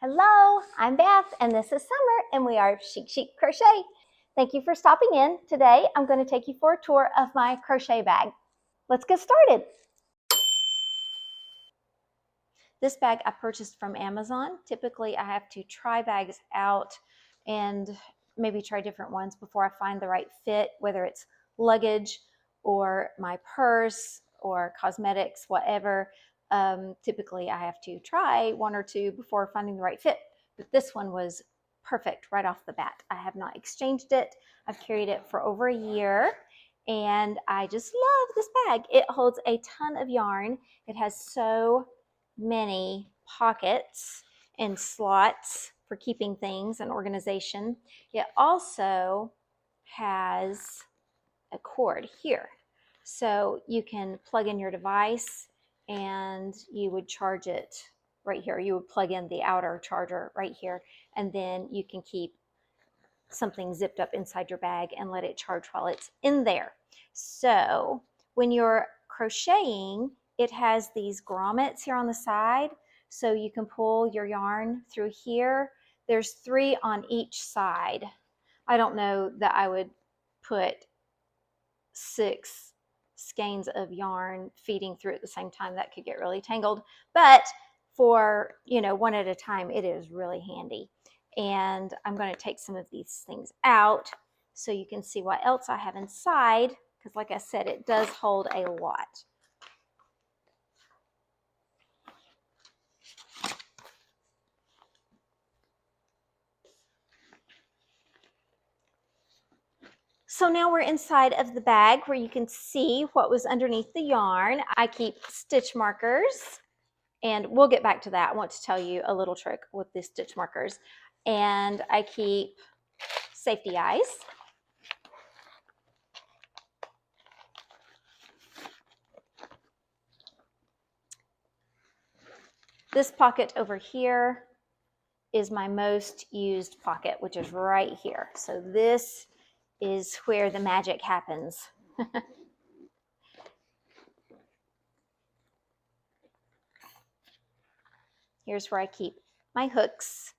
Hello, I'm Beth, and this is Summer, and we are Chic Crochet. Thank you for stopping in. Today, I'm going to take you for a tour of my crochet bag. Let's get started. This bag I purchased from Amazon. Typically, I have to try bags out and maybe try different ones before I find the right fit, whether it's luggage or my purse or cosmetics, whatever. Typically, I have to try one or two before finding the right fit. But this one was perfect right off the bat. I have not exchanged it. I've carried it for over a year, and I just love this bag. It holds a ton of yarn. It has so many pockets and slots for keeping things and organization. It also has a cord here, so you can plug in your device and you would charge it right here. You would plug in the outer charger right here, and then you can keep something zipped up inside your bag and let it charge while it's in there. So when you're crocheting, it has these grommets here on the side, so you can pull your yarn through here. There's 3 on each side. I don't know that I would put 6 skeins of yarn feeding through at the same time. That could get really tangled, but for, one at a time, it is really handy. And I'm going to take some of these things out so you can see what else I have inside, because like I said, it does hold a lot. So now we're inside of the bag where you can see what was underneath the yarn. I keep stitch markers, and we'll get back to that. I want to tell you a little trick with the stitch markers. And I keep safety eyes. This pocket over here is my most used pocket, which is right here. So this is where the magic happens. Here's where I keep my hooks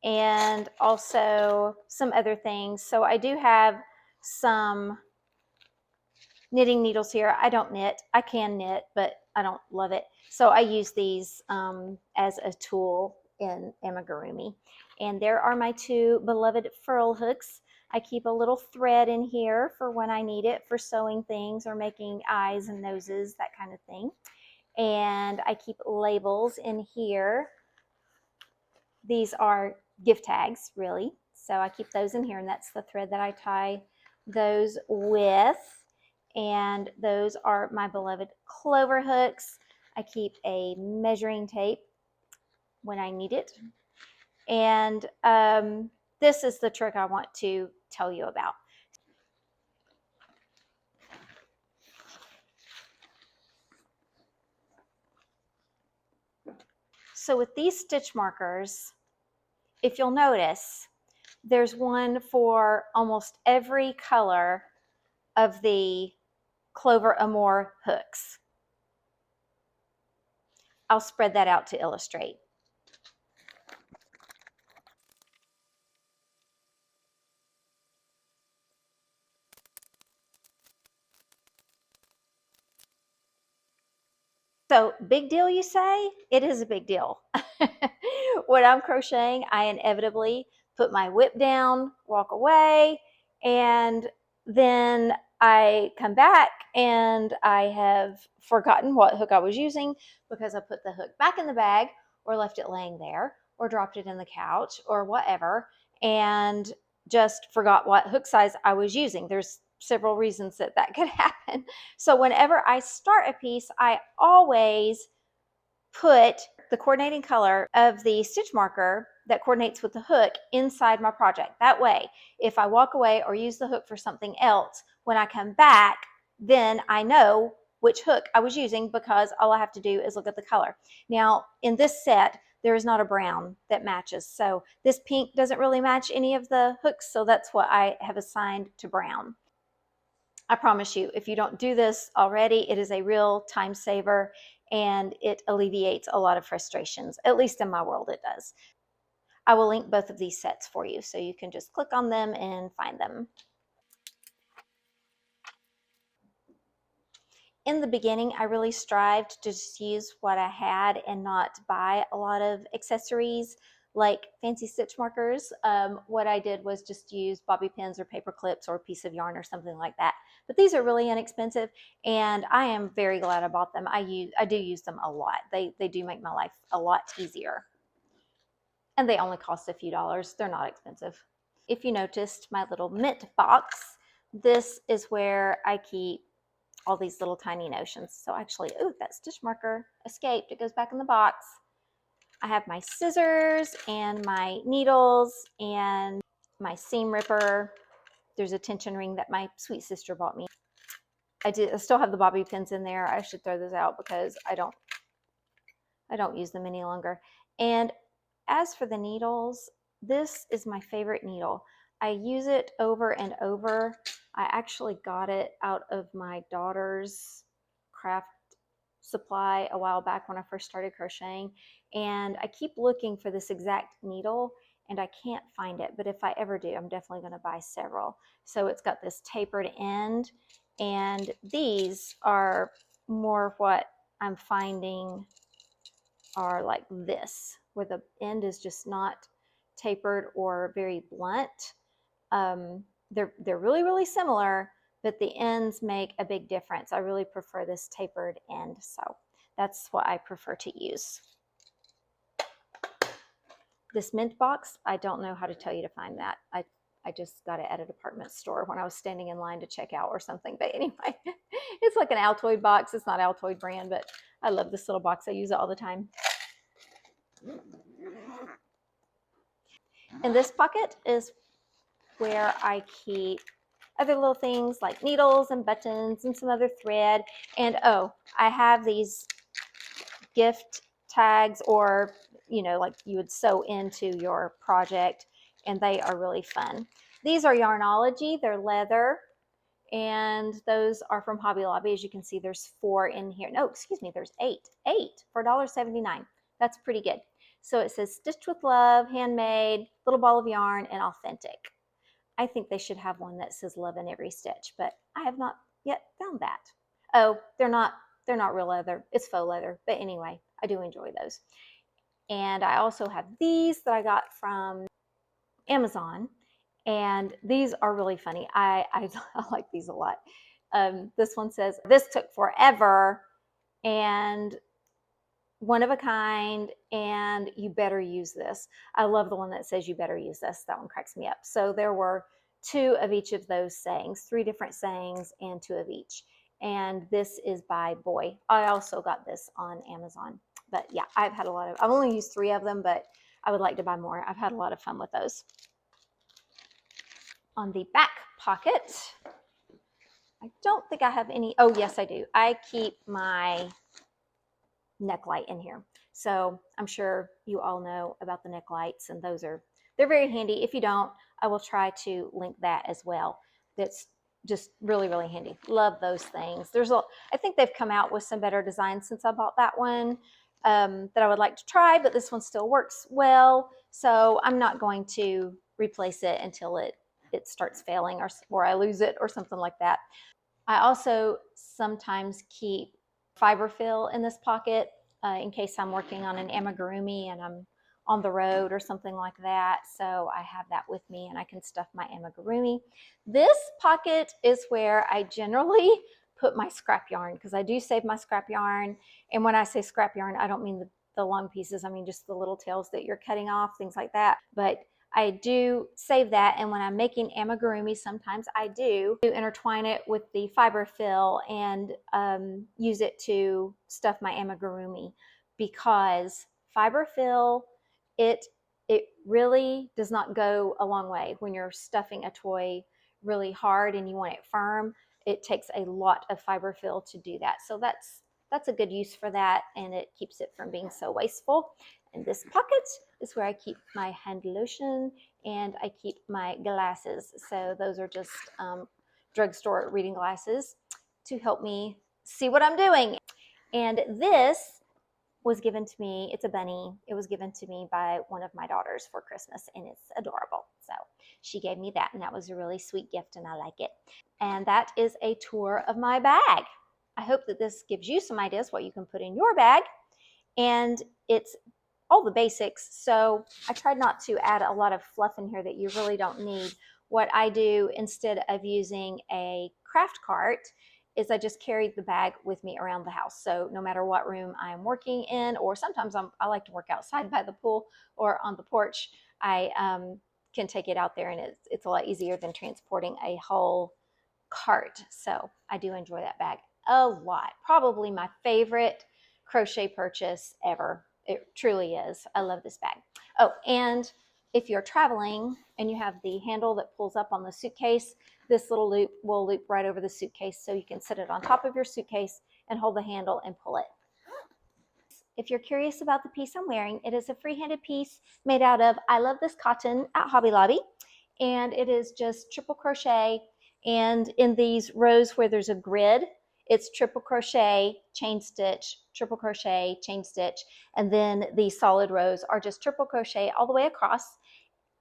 and also some other things. So I do have some knitting needles here. I don't knit. I can knit, but I don't love it. So I use these as a tool in amigurumi. And there are my 2 beloved furl hooks. I keep a little thread in here for when I need it for sewing things or making eyes and noses, that kind of thing. And I keep labels in here. These are gift tags, really. So I keep those in here, and that's the thread that I tie those with. And those are my beloved clover hooks. I keep a measuring tape when I need it. And this is the trick I want to tell you about. So with these stitch markers, if you'll notice, there's one for almost every color of the Clover Amour hooks. I'll spread that out to illustrate. So big deal, you say? It is a big deal. When I'm crocheting, I inevitably put my whip down, walk away, and then I come back and I have forgotten what hook I was using because I put the hook back in the bag or left it laying there or dropped it in the couch or whatever, and just forgot what hook size I was using. There's several reasons that could happen. So whenever I start a piece, I always put the coordinating color of the stitch marker that coordinates with the hook inside my project. That way, if I walk away or use the hook for something else, when I come back, then I know which hook I was using because all I have to do is look at the color. Now, in this set, there is not a brown that matches. So this pink doesn't really match any of the hooks, so that's what I have assigned to brown. I promise you, if you don't do this already, it is a real time saver and it alleviates a lot of frustrations. At least in my world, it does. I will link both of these sets for you, so you can just click on them and find them. In the beginning, I really strived to just use what I had and not buy a lot of accessories like fancy stitch markers. What I did was just use bobby pins or paper clips or a piece of yarn or something like that. But these are really inexpensive, and I am very glad I bought them. I do use them a lot. They do make my life a lot easier. And they only cost a few dollars. They're not expensive. If you noticed my little mint box, this is where I keep all these little tiny notions. So actually, oh, that stitch marker escaped. It goes back in the box. I have my scissors and my needles and my seam ripper. There's a tension ring that my sweet sister bought me. I still have the bobby pins in there. I should throw those out because I don't use them any longer. And as for the needles, this is my favorite needle. I use it over and over. I actually got it out of my daughter's craft supply a while back when I first started crocheting, and I keep looking for this exact needle and I can't find it, but if I ever do, I'm definitely going to buy several. So it's got this tapered end, and these are more what I'm finding are like this, where the end is just not tapered or very blunt. They're really, really similar, but the ends make a big difference. I really prefer this tapered end, so that's what I prefer to use. This mint box, I don't know how to tell you to find that. I just got it at a department store when I was standing in line to check out or something. But anyway, it's like an Altoid box. It's not Altoid brand, but I love this little box. I use it all the time. In this pocket is where I keep other little things like needles and buttons and some other thread. And oh, I have these gift tags, or like you would sew into your project, and they are really fun. These are Yarnology. They're leather, and those are from Hobby Lobby. As you can see, there's 4 in here. No, excuse me, there's 8 for $1.79. That's pretty good. So it says stitched with love, handmade, little ball of yarn, and authentic. I think they should have one that says love in every stitch, but I have not yet found that. Oh, they're not real leather. It's faux leather. But anyway, I do enjoy those. And I also have these that I got from Amazon. And these are really funny. I like these a lot. This one says, "This took forever and one of a kind, and you better use this." I love the one that says "you better use this." That one cracks me up. So there were 2 of each of those sayings, 3 different sayings and 2 of each. And this is by Boy. I also got this on Amazon. But yeah, I've only used 3 of them, but I would like to buy more. I've had a lot of fun with those. On the back pocket, I don't think I have any. Oh, yes, I do. I keep my neck light in here. So I'm sure you all know about the neck lights, and they're very handy. If you don't, I will try to link that as well. That's just really, really handy. Love those things. I think they've come out with some better designs since I bought that one that I would like to try, but this one still works well. So I'm not going to replace it until it starts failing or I lose it or something like that. I also sometimes keep fiber fill in this pocket in case I'm working on an amigurumi and I'm on the road or something like that. So I have that with me and I can stuff my amigurumi. This pocket is where I generally put my scrap yarn, because I do save my scrap yarn. And when I say scrap yarn, I don't mean the long pieces. I mean just the little tails that you're cutting off, things like that. But I do save that, and when I'm making amigurumi, sometimes I do intertwine it with the fiber fill and use it to stuff my amigurumi, because fiber fill, it really does not go a long way when you're stuffing a toy really hard and you want it firm. It takes a lot of fiber fill to do that. So that's a good use for that, and it keeps it from being so wasteful. And this pocket is where I keep my hand lotion and I keep my glasses. So those are just drugstore reading glasses to help me see what I'm doing. And this was given to me. It's a bunny. It was given to me by one of my daughters for Christmas, and it's adorable. So she gave me that, and that was a really sweet gift, and I like it. And that is a tour of my bag. I hope that this gives you some ideas what you can put in your bag. And it's all the basics. So I tried not to add a lot of fluff in here that you really don't need. What I do instead of using a craft cart is I just carry the bag with me around the house. So no matter what room I'm working in, or sometimes I like to work outside by the pool or on the porch, I can take it out there, and it's a lot easier than transporting a whole cart. So I do enjoy that bag a lot. Probably my favorite crochet purchase ever. It truly is. I love this bag. Oh, and if you're traveling and you have the handle that pulls up on the suitcase, this little loop will loop right over the suitcase, so you can sit it on top of your suitcase and hold the handle and pull it. If you're curious about the piece I'm wearing, it is a free-handed piece made out of I Love This Cotton at Hobby Lobby, and it is just triple crochet, and in these rows where there's a grid, it's triple crochet, chain stitch, triple crochet, chain stitch, and then the solid rows are just triple crochet all the way across.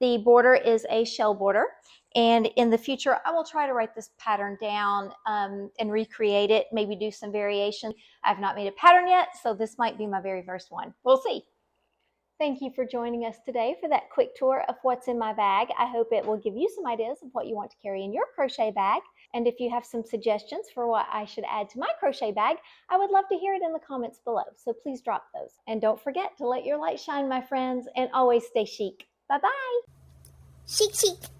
The border is a shell border, and in the future I will try to write this pattern down and recreate it, maybe do some variation. I've not made a pattern yet, so this might be my very first one. We'll see. Thank you for joining us today for that quick tour of what's in my bag. I hope it will give you some ideas of what you want to carry in your crochet bag. And if you have some suggestions for what I should add to my crochet bag, I would love to hear it in the comments below. So please drop those. And don't forget to let your light shine, my friends, and always stay chic. Bye-bye. Chic, chic.